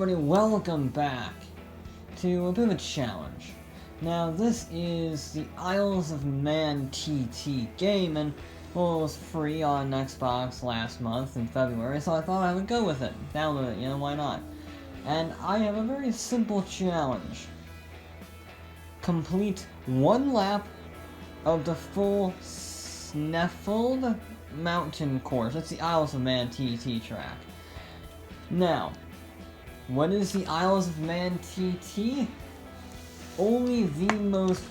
everybody, welcome back to a bit of a challenge. Now this is the Isles of Man TT game, and well, it was free on Xbox last month in February, so I thought I would go with it. Download it, why not? And I have a very simple challenge. Complete one lap of the full Snaefell Mountain Course. That's the Isles of Man TT track. Now, what is the Isles of Man TT? Only the most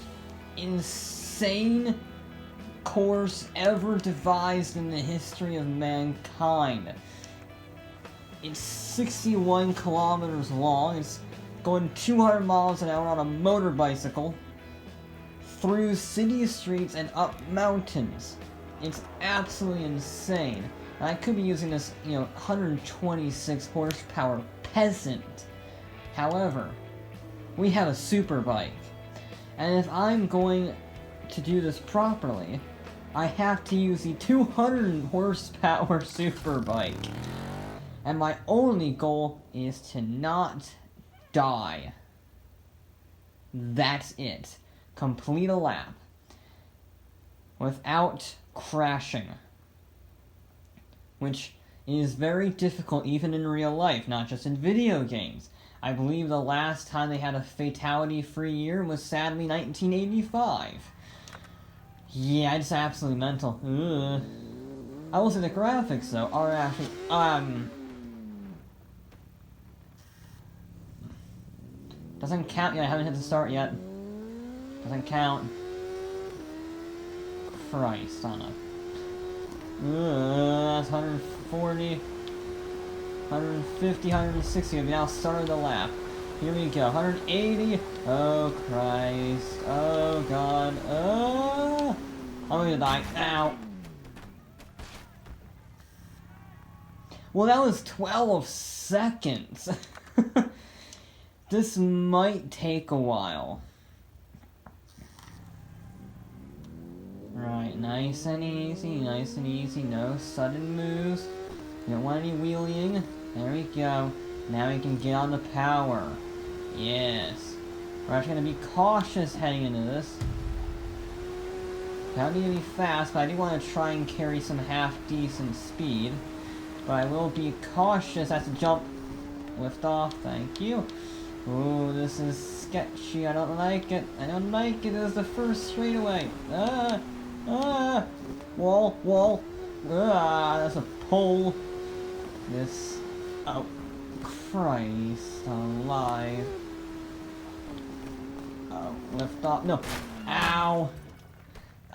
insane course ever devised in the history of mankind. It's 61 kilometers long. It's going 200 miles an hour on a motorbicycle through city streets and up mountains. It's absolutely insane. And I could be using this, 126 horsepower peasant. However, we have a super bike. And if I'm going to do this properly, I have to use the 200 horsepower super bike. And my only goal is to not die. That's it. Complete a lap without crashing, which is very difficult even in real life, not just in video games. I believe the last time they had a fatality-free year was sadly 1985. Yeah, it's absolutely mental. Ugh. I will say the graphics though are actually doesn't count yet. I haven't hit the start yet. Doesn't count. Christ on a. That's 140, 150, 160. We've now started the lap. Here we go. 180. Oh Christ. Oh God. Oh. I'm gonna die. Ow. Well, that was 12 seconds. This might take a while. Right, nice and easy, no sudden moves. You don't want any wheeling. There we go. Now we can get on the power. Yes. We're actually going to be cautious heading into this. Don't need to be fast, but I do want to try and carry some half-decent speed. But I will be cautious. That's a jump. Lift off, thank you. Ooh, this is sketchy. I don't like it. I don't like it. It was the first straightaway. Wall. That's a pole. This. Oh, Christ alive. Oh, lift off. No. Ow.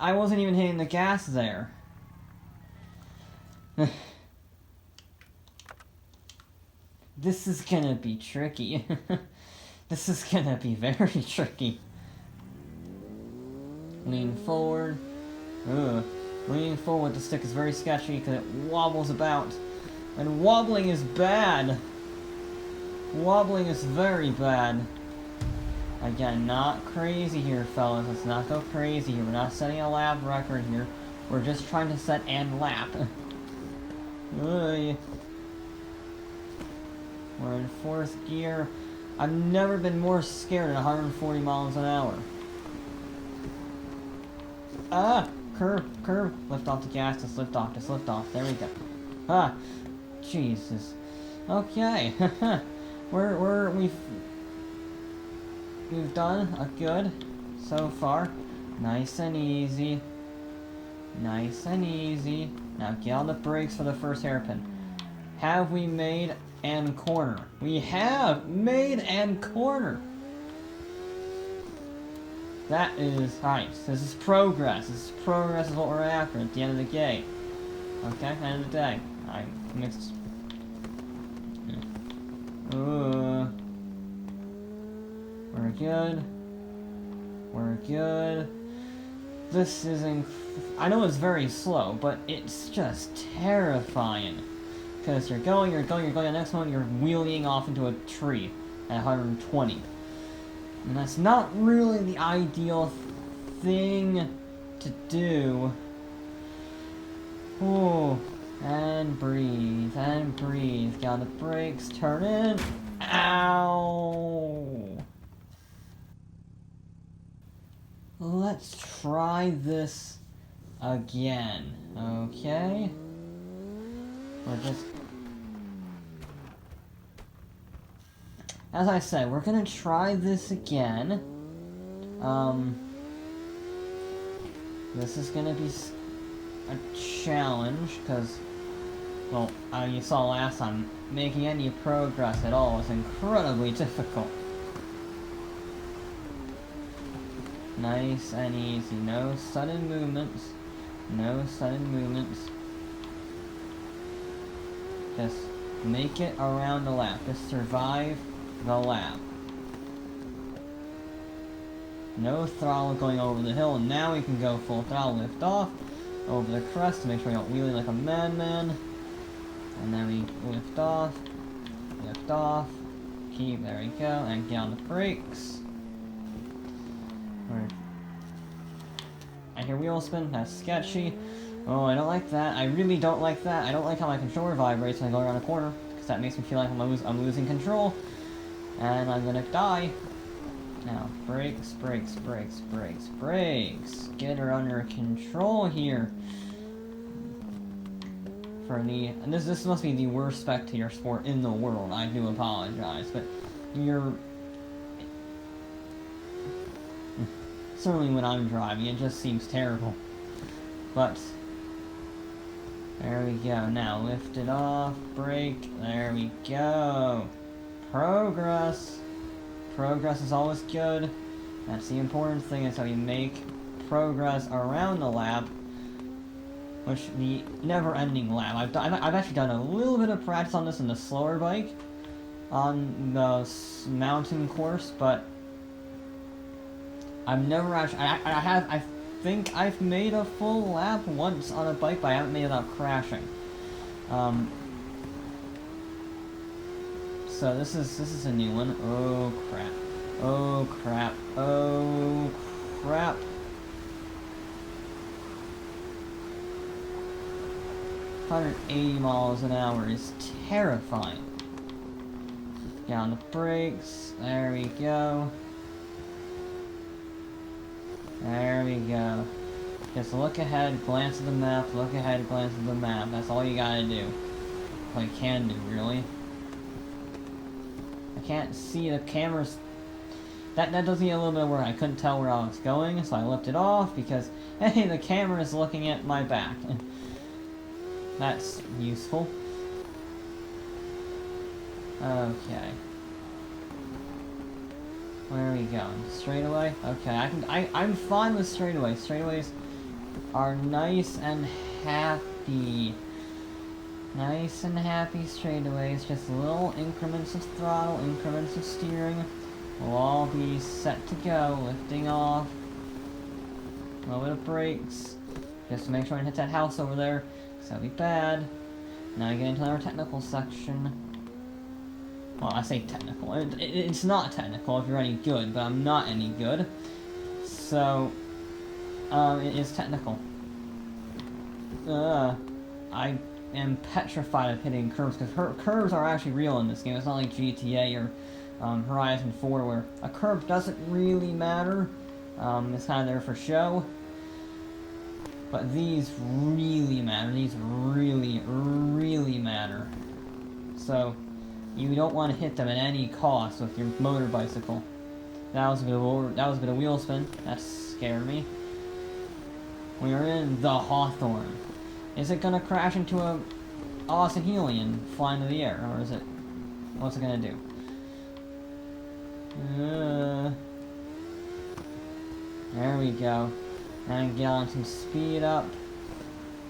I wasn't even hitting the gas there. This is gonna be tricky. This is gonna be very tricky. Lean forward. Leaning forward with the stick is very sketchy because it wobbles about. And wobbling is bad. Wobbling is very bad. Again, not crazy here, fellas. Let's not go crazy here. We're not setting a lap record here. We're just trying to set and lap. We're in fourth gear. I've never been more scared at 140 miles an hour. Curve. Lift off the gas, just lift off. There we go. Jesus. Okay. We've done a good so far. Nice and easy. Now get on the brakes for the first hairpin. Have we made and corner? We have made and corner. That is nice. This is progress. Progress is what we're after at the end of the game. Okay, end of the day. I mixed. We're good. This is I know it's very slow, but it's just terrifying. Because you're going, the next moment you're wheeling off into a tree at 120. And that's not really the ideal thing to do. Oh, and breathe, get on the brakes, turn in. Ow! Let's try this again, okay? We're just... As I said, we're gonna try this again. This is gonna be a challenge, because, well, you saw last time, making any progress at all is incredibly difficult. Nice and easy, no sudden movements, no sudden movements. Just make it around the lap, just survive the lap. No throttle going over the hill, and now we can go full throttle, lift off, over the crest to make sure we don't wheelie like a madman. And then we lift off, keep, there we go, and get on the brakes. I hear wheel spin, that's sketchy. Oh, I don't like that, I really don't like that. I don't like how my controller vibrates when I go around a corner, because that makes me feel like I'm losing control. And I'm gonna die. Now, brakes, brakes, brakes, brakes, brakes. Get her under control here. And this must be the worst spectator sport in the world. I do apologize, but certainly when I'm driving, it just seems terrible. But there we go. Now lift it off, brake. There we go. Progress. Progress is always good. That's the important thing, is how you make progress around the lap. Which, the never-ending lap. I've actually done a little bit of practice on this in the slower bike, on the mountain course, but I've never actually, I think I've made a full lap once on a bike, but I haven't made it without crashing. So this is a new one. Oh crap. Oh crap. Oh crap. 180 miles an hour is terrifying. Get on the brakes. There we go. There we go. Just look ahead, glance at the map, look ahead, glance at the map. That's all you gotta do. All you can do, really. I can't see the cameras. That does me a little bit of work. I couldn't tell where I was going, so I lifted off because, hey, the camera is looking at my back. That's useful. Okay. Where are we going? Straightaway? Okay, I'm fine with straightaways. Straightaways are nice and happy. Nice and happy straightaways. Just little increments of throttle, increments of steering. We'll all be set to go. Lifting off. A little bit of brakes. Just to make sure I hit that house over there. Because that'll be bad. Now I get into our technical section. Well, I say technical. It's not technical if you're any good, but I'm not any good. So, it is technical. I am petrified of hitting curves, because curves are actually real in this game. It's not like GTA or Horizon 4, where a curve doesn't really matter. It's kind of there for show. But these really matter. These really, really matter. So, you don't want to hit them at any cost with your motorbicycle. That was a bit of wheel spin. That scared me. We are in the Hawthorne. Is it gonna crash into a Austin Healy and fly into the air, or is it? What's it gonna do? There we go. And get on some speed up.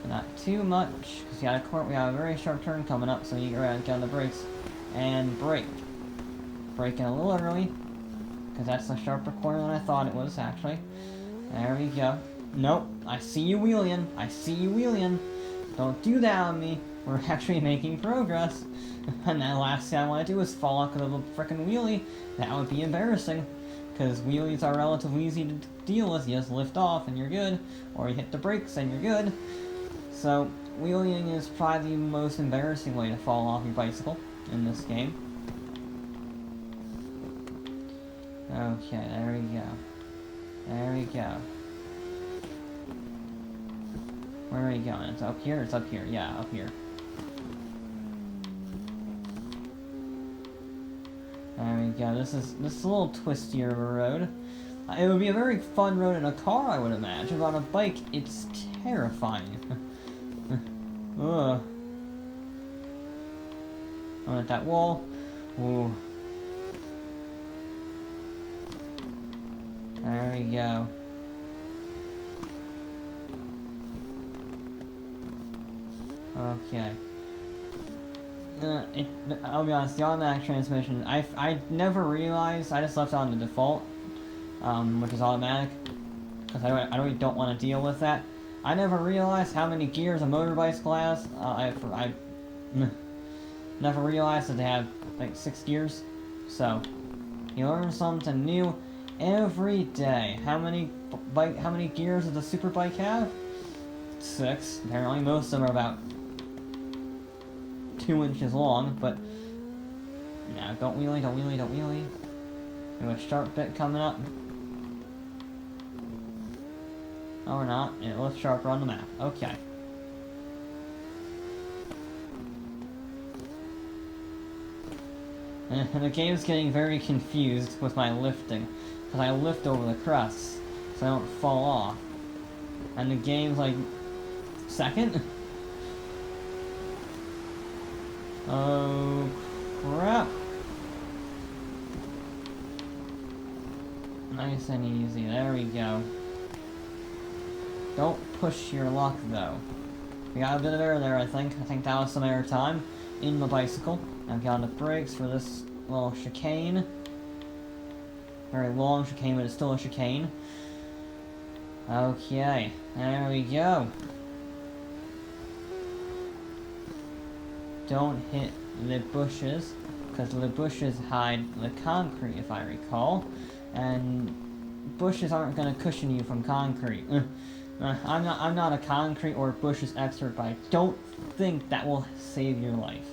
But not too much, because we got a very sharp turn coming up, so you get on the brakes. And brake. Braking a little early, because that's a sharper corner than I thought it was, actually. There we go. Nope, I see you wheeling. I see you wheeling. Don't do that on me. We're actually making progress. And that last thing I want to do is fall off of a frickin' wheelie. That would be embarrassing, because wheelies are relatively easy to deal with. You just lift off and you're good, or you hit the brakes and you're good. So, wheeling is probably the most embarrassing way to fall off your bicycle in this game. Okay, there we go. There we go. Where are we going? It's up here? It's up here. Yeah, up here. There we go. This is a little twistier of a road. It would be a very fun road in a car, I would imagine, but on a bike, it's terrifying. Ugh. I'm at that wall. Ooh. There we go. Okay. I'll be honest, the automatic transmission, I never realized, I just left it on the default, which is automatic, because I really don't want to deal with that. I never realized how many gears a motorbicycle has. I never realized that they have, like, 6 gears. So, you learn something new every day. How many gears does the super bike have? 6. Apparently, most of them are about 2 inches long, but now don't wheelie, don't wheelie, don't wheelie. We have a sharp bit coming up. Oh, we're not. It looks sharper on the map. Okay. And the game's getting very confused with my lifting, because I lift over the crests, so I don't fall off. And the game's like, second? Oh, crap. Nice and easy. There we go. Don't push your luck, though. We got a bit of air there, I think. I think that was some air time in the bicycle. I've got the brakes for this little chicane. Very long chicane, but it's still a chicane. Okay, there we go. Don't hit the bushes, because the bushes hide the concrete, if I recall. And bushes aren't going to cushion you from concrete. I'm not a concrete or bushes expert, but I don't think that will save your life.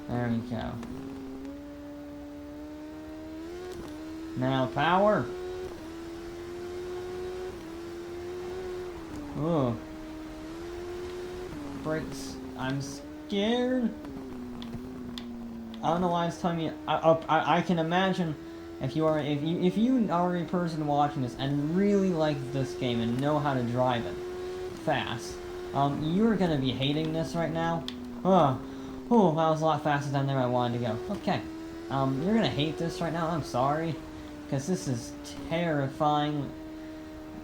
There we go. Now power. Ooh. Brakes. I'm scared. I don't know why it's telling me. I can imagine if you are a person watching this and really like this game and know how to drive it fast, you're gonna be hating this right now. Oh, that was a lot faster than I wanted to go. Okay, you're gonna hate this right now. I'm sorry, because this is terrifying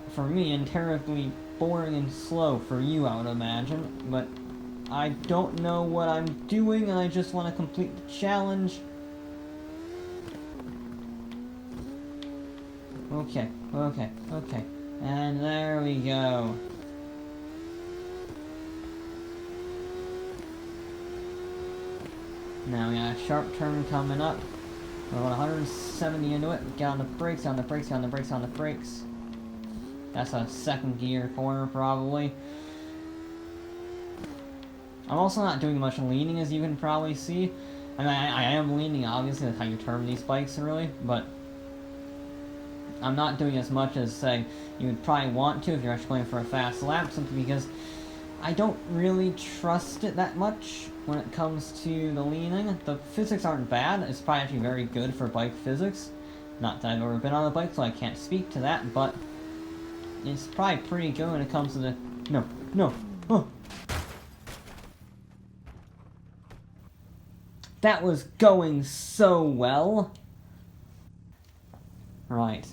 for me and terribly boring and slow for you, I would imagine. But I don't know what I'm doing, and I just want to complete the challenge. Okay. And there we go. Now we got a sharp turn coming up. We're going 170 into it. Get on the brakes, on the brakes, on the brakes, on the brakes. That's a second gear corner, probably. I'm also not doing much leaning, as you can probably see. I mean, I am leaning, obviously, that's how you turn these bikes, really, but I'm not doing as much as, say, you would probably want to if you're actually going for a fast lap, simply because I don't really trust it that much when it comes to the leaning. The physics aren't bad. It's probably actually very good for bike physics. Not that I've ever been on a bike, so I can't speak to that, but it's probably pretty good when it comes to the... No. Oh. That was going so well. Right.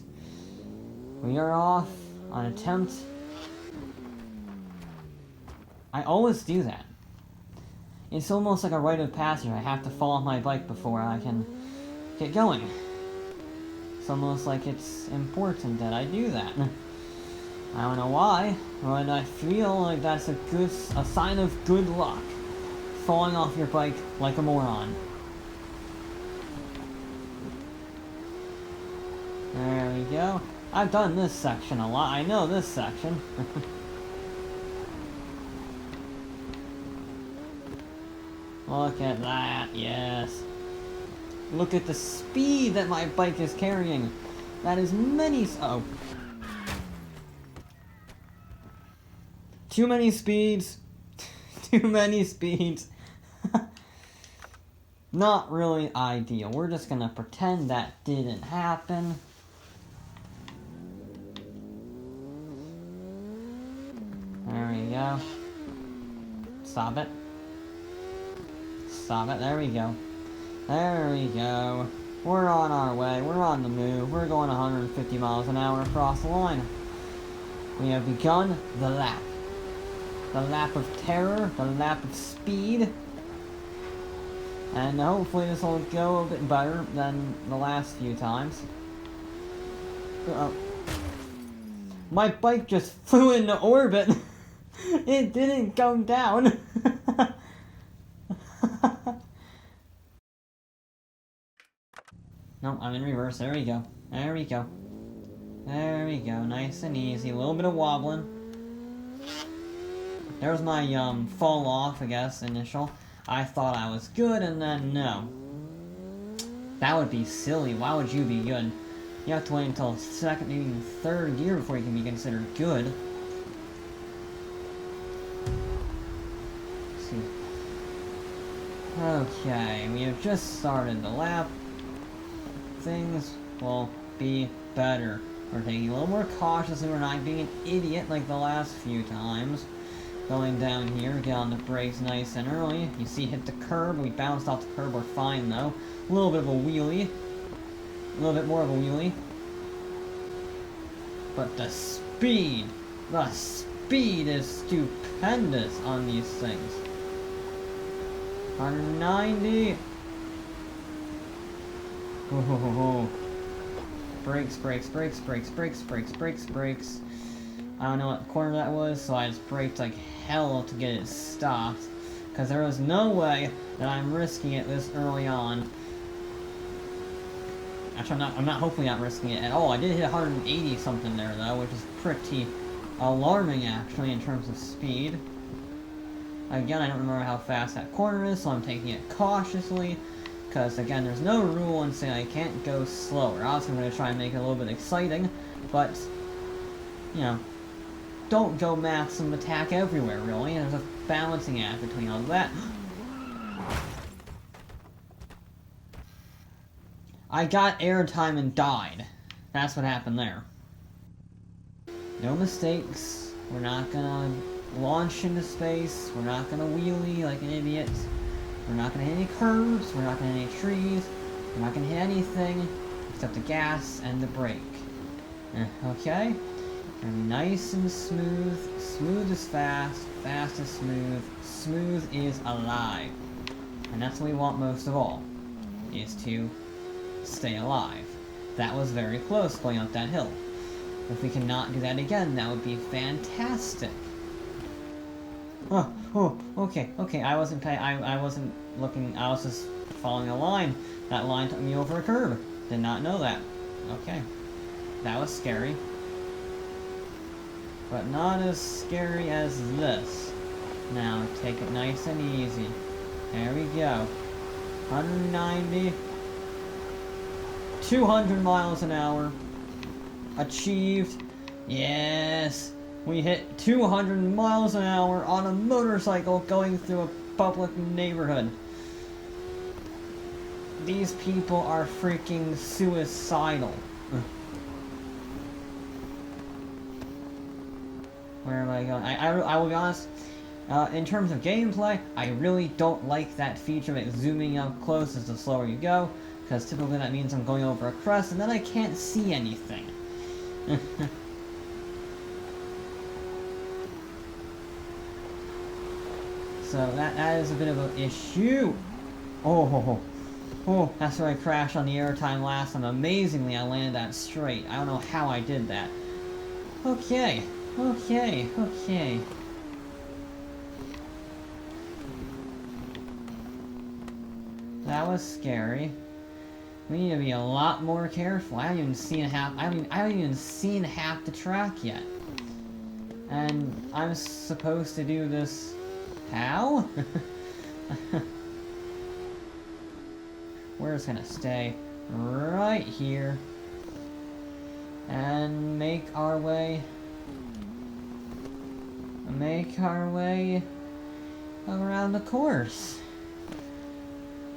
We are off on attempt. I always do that. It's almost like a rite of passage. I have to fall off my bike before I can get going. It's almost like it's important that I do that. I don't know why, but I feel like that's a sign of good luck. Falling off your bike like a moron. There we go. I've done this section a lot. I know this section. Look at that, yes. Look at the speed that my bike is carrying. That is many... Oh. Too many speeds. Too many speeds. Not really ideal. We're just gonna pretend that didn't happen. There we go. Stop it. Stop it. There we go. There we go. We're on our way. We're on the move. We're going 150 miles an hour across the line. We have begun the lap. The lap of terror. The lap of speed. And hopefully this will go a bit better than the last few times. Uh-oh. My bike just flew into orbit. It didn't go down. No, I'm in reverse. There we go. There we go. There we go. Nice and easy. A little bit of wobbling. There was my fall off, I guess, initial. I thought I was good, and then no. That would be silly. Why would you be good? You have to wait until second, maybe even third gear before you can be considered good. Let's see. Okay, we have just started the lap. Things will be better. We're taking a little more cautiously. We're not being an idiot like the last few times. Going down here, get on the brakes nice and early. You see, hit the curb. We bounced off the curb. We're fine though. A little bit of a wheelie. A little bit more of a wheelie. But the speed is stupendous on these things. 190. Whoa. Brakes, brakes, brakes, brakes, brakes, brakes, brakes, brakes. I don't know what corner that was, so I just braked like hell to get it stopped. Because there was no way that I'm risking it this early on. Actually, I'm not hopefully not risking it at all. I did hit 180 something there though, which is pretty alarming actually in terms of speed. Again, I don't remember how fast that corner is, so I'm taking it cautiously. Because again, there's no rule in saying I can't go slower. Obviously, I'm going to try and make it a little bit exciting, but, you know, don't go maximum attack everywhere, really. There's a balancing act between all that. I got airtime and died. That's what happened there. No mistakes. We're not gonna launch into space. We're not gonna wheelie like an idiot. We're not gonna hit any curves. We're not gonna hit any trees. We're not gonna hit anything except the gas and the brake. Okay? Gonna be nice and smooth. Smooth is fast. Fast is smooth. Smooth is alive. And that's what we want most of all. Is to stay alive. That was very close going up that hill. If we cannot do that again, that would be fantastic. Oh, okay. I wasn't looking, I was just following a line. That line took me over a curb. Did not know that. Okay. That was scary. But not as scary as this. Now, take it nice and easy. There we go. 190. 200 miles an hour. Achieved. Yes. We hit 200 miles an hour on a motorcycle going through a public neighborhood. These people are freaking suicidal. Where am I going? I will be honest, in terms of gameplay, I really don't like that feature of it zooming up close as the slower you go, because typically that means I'm going over a crest and then I can't see anything. So that is a bit of an issue. Oh, that's where I crashed on the airtime last time. Amazingly, I landed that straight. I don't know how I did that. Okay. That was scary. We need to be a lot more careful. I haven't even seen half the track yet. And I'm supposed to do this how? we're just gonna stay right here and make our way around the course.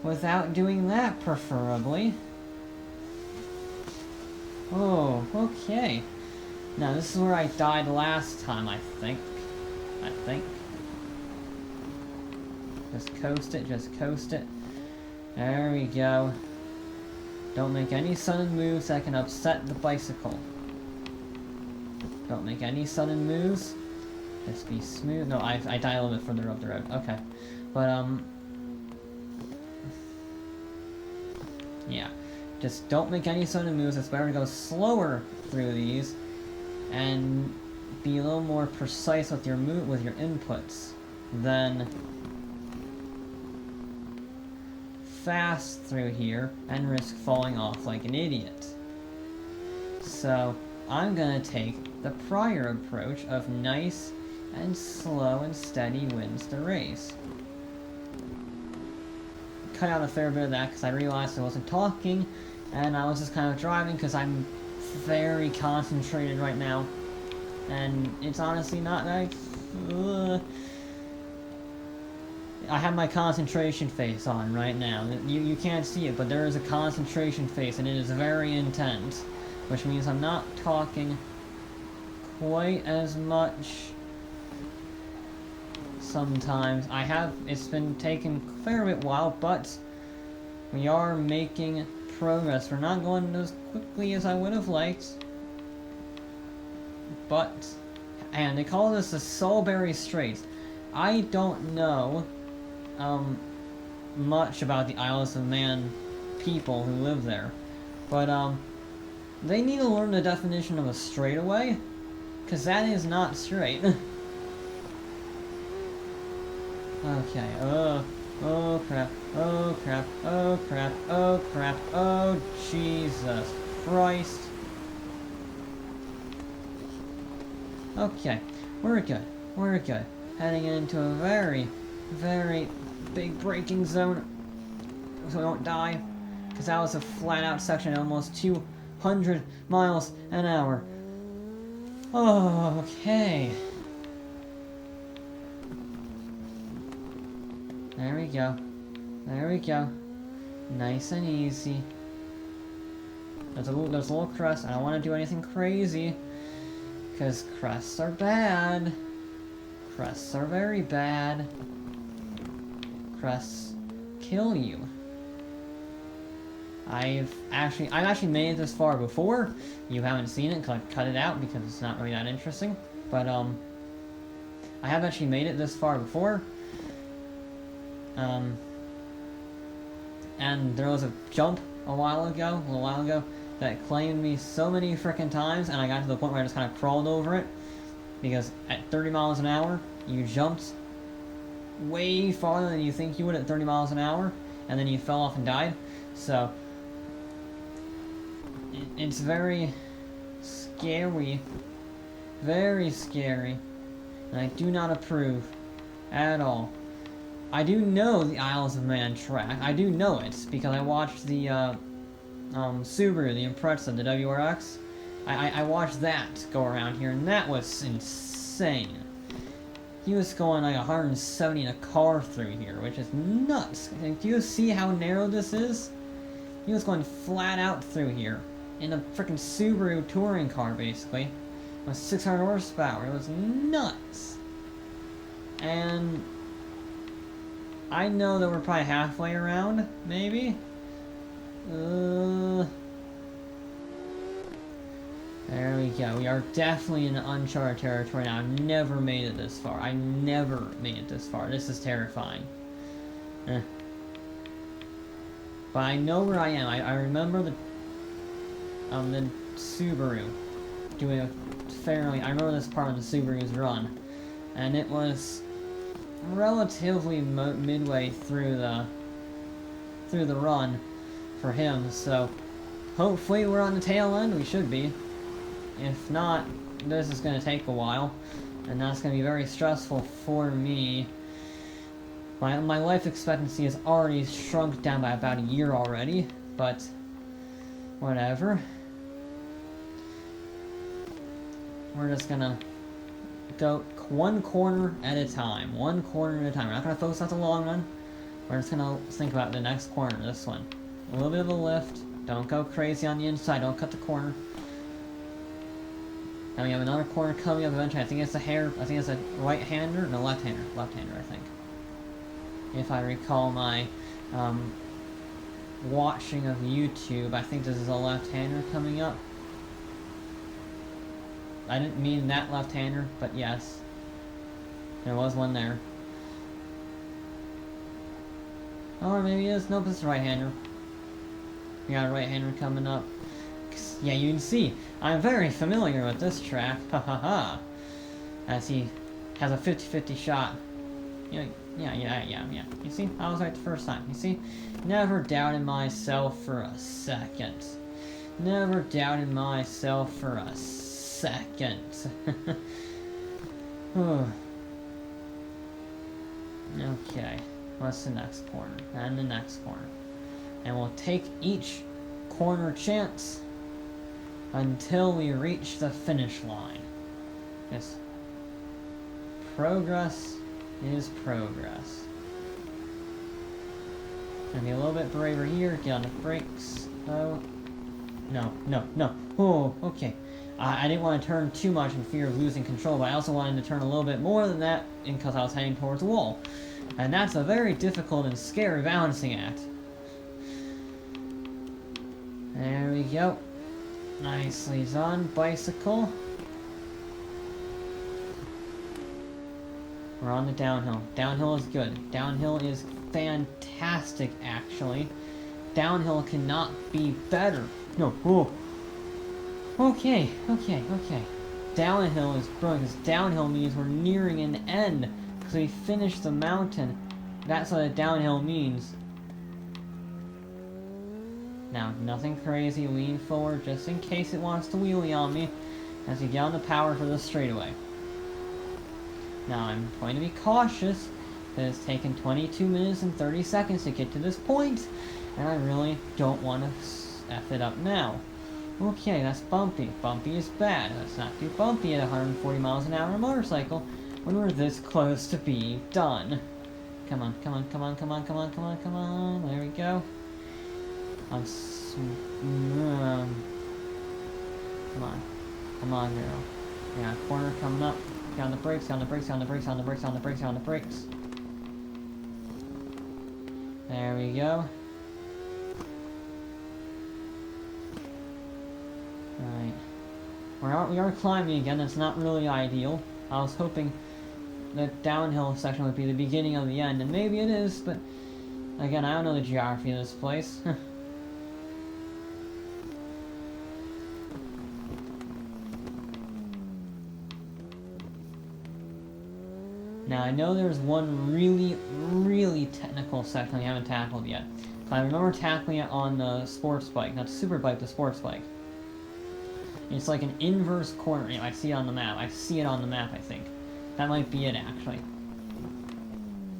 Without doing that, preferably. Oh, okay. Now, this is where I died last time, I think. Just coast it, just coast it. There we go. Don't make any sudden moves that can upset the bicycle. Don't make any sudden moves. Just be smooth. No, I died a little bit further up the road. Okay. But, yeah. Just don't make any sudden moves. It's better to go slower through these and be a little more precise with your inputs than fast through here and risk falling off like an idiot. So I'm gonna take the prior approach of nice and slow and steady wins the race. Cut out a fair bit of that because I realized I wasn't talking and I was just kind of driving because I'm very concentrated right now, and it's honestly not like I have my concentration face on right now. You can't see it, but there is a concentration face and it is very intense, which means I'm not talking quite as much sometimes. It's been taking a fair bit while, but we are making progress. We're not going as quickly as I would have liked, but, and they call this the Soulberry Straits. I don't know much about the Isles of Man people who live there, but they need to learn the definition of a straightaway, because that is not straight. Okay, oh crap, oh crap, oh crap, oh crap, oh Jesus Christ. Okay, we're good. Heading into a very, very big braking zone, so we don't die, because that was a flat out section at almost 200 miles an hour. Oh, okay. There we go. There we go. Nice and easy. There's a little crest. I don't want to do anything crazy, because crests are bad. Crests are very bad. Crests kill you. I've actually made it this far before. You haven't seen it because I cut it out because it's not really that interesting. But I have actually made it this far before. And there was a jump a little while ago, that claimed me so many frickin' times, and I got to the point where I just kind of crawled over it, because at 30 miles an hour, you jumped way farther than you think you would at 30 miles an hour, and then you fell off and died. So it's very scary, very scary, and I do not approve at all. I do know the Isles of Man track. I do know it because I watched the Subaru, the Impreza, the WRX. I watched that go around here, and that was insane. He was going like 170 in a car through here, which is nuts. Do you see how narrow this is? He was going flat out through here in a freaking Subaru touring car, basically, with 600 horsepower. It was nuts. And I know that we're probably halfway around, maybe. There we go. We are definitely in uncharted territory now. I've never made it this far. I never made it this far. This is terrifying. But I know where I am. I remember the Subaru doing a fairly... I remember this part of the Subaru's run. And it was relatively midway through the run for him, so hopefully we're on the tail end. We should be. If not, this is going to take a while, and that's going to be very stressful for me. My life expectancy has already shrunk down by about a year already, but whatever. We're just gonna go one corner at a time. One corner at a time. We're not gonna focus on the long run. We're just gonna think about the next corner, this one. A little bit of a lift. Don't go crazy on the inside. Don't cut the corner. Now we have another corner coming up eventually. I think it's a right-hander? No, left-hander. Left-hander, I think. If I recall my watching of YouTube, I think this is a left-hander coming up. I didn't mean that left-hander, but yes. There was one there. Or maybe it is. Nope, it's a right-hander. We got a right-hander coming up. Yeah, you can see, I'm very familiar with this track. Ha ha ha. As he has a 50-50 shot. Yeah. You see? I was right the first time. You see? Never doubted myself for a second. Never doubted myself for a second. Okay. What's the next corner? And the next corner. And we'll take each corner chance until we reach the finish line. Yes. Progress is progress. Gonna be a little bit braver here. Get on the brakes. Oh. No. Oh, okay. I didn't want to turn too much in fear of losing control, but I also wanted to turn a little bit more than that because I was heading towards the wall. And that's a very difficult and scary balancing act. There we go. Nicely done, bicycle. We're on the downhill. Downhill is good. Downhill is fantastic, actually. Downhill cannot be better. No, oh. Okay. Downhill is brilliant, because downhill means we're nearing an end. Because we finished the mountain. That's what a downhill means. Now, nothing crazy, lean forward just in case it wants to wheelie on me as we get on the power for the straightaway. Now, I'm going to be cautious that it's taken 22 minutes and 30 seconds to get to this point, and I really don't want to F it up now. Okay, that's bumpy. Bumpy is bad. Let's not do bumpy at 140 miles an hour on a motorcycle when we're this close to being done. Come on. There we go. Come on, girl. Yeah, corner coming up. Get on the brakes. There we go. Alright. We are climbing again. That's not really ideal. I was hoping that downhill section would be the beginning of the end, and maybe it is, but again, I don't know the geography of this place. Now, I know there's one really technical section we haven't tackled yet. I remember tackling it on the sports bike, not the super bike, the sports bike. It's like an inverse corner. I see it on the map. I think. That might be it, actually.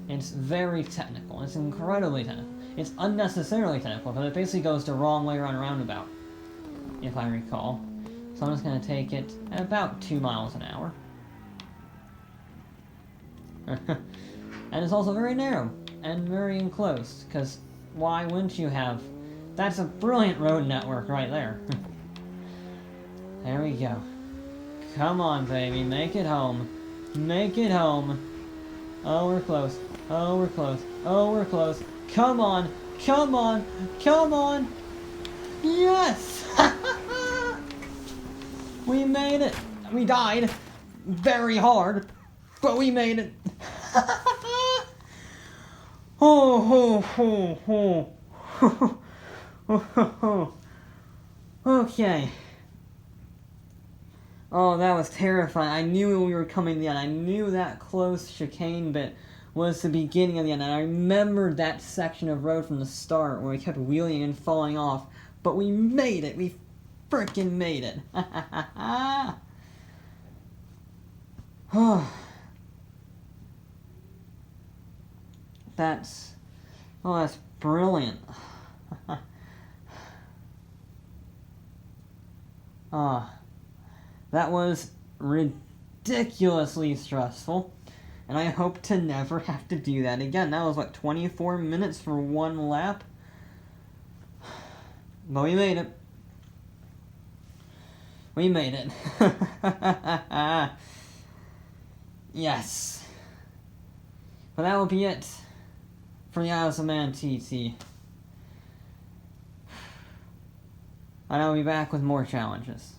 It's very technical. It's incredibly technical. It's unnecessarily technical, because it basically goes the wrong way around a roundabout, if I recall. So I'm just going to take it at about 2 miles an hour. And it's also very narrow and very enclosed, because why wouldn't you have? That's a brilliant road network right there. There we go. Come on, baby, make it home. Make it home. Oh, we're close. Come on. Yes! We made it. We died very hard, but we made it. Okay. Oh, that was terrifying. I knew we were coming to the end. I knew that close chicane bit was the beginning of the end. And I remembered that section of road from the start where we kept wheeling and falling off. But we made it. We frickin' made it. That's... Oh, that's brilliant. That was ridiculously stressful. And I hope to never have to do that again. That was, what, 24 minutes for one lap? But we made it. We made it. Yes. But that will be it for the Isles of Man TT. And I'll be back with more challenges.